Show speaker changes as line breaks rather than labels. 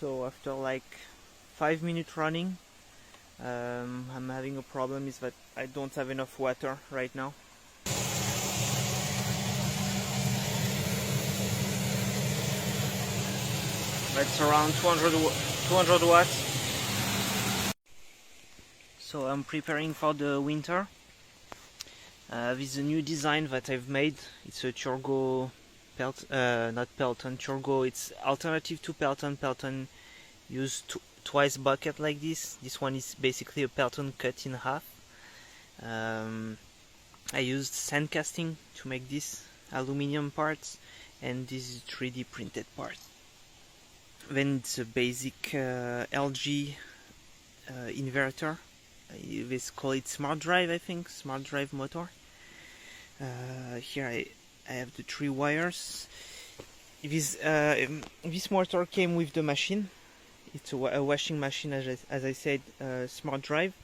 So after like 5 minutes running, I'm having a problem is that I don't have enough water right now. That's around 200 watts. So I'm preparing for the winter. This is a new design that I've made. It's a Turgo not Pelton, Turgo. It's alternative to Pelton. Pelton use twice bucket like this. This one is basically a Pelton cut in half. I used sand casting to make this, aluminium parts, and this is 3D printed part. Then it's a basic LG inverter. They call it smart drive, I think, smart drive motor. Here I have the 3 wires. This motor came with the machine. It's a washing machine, as I said, smart drive.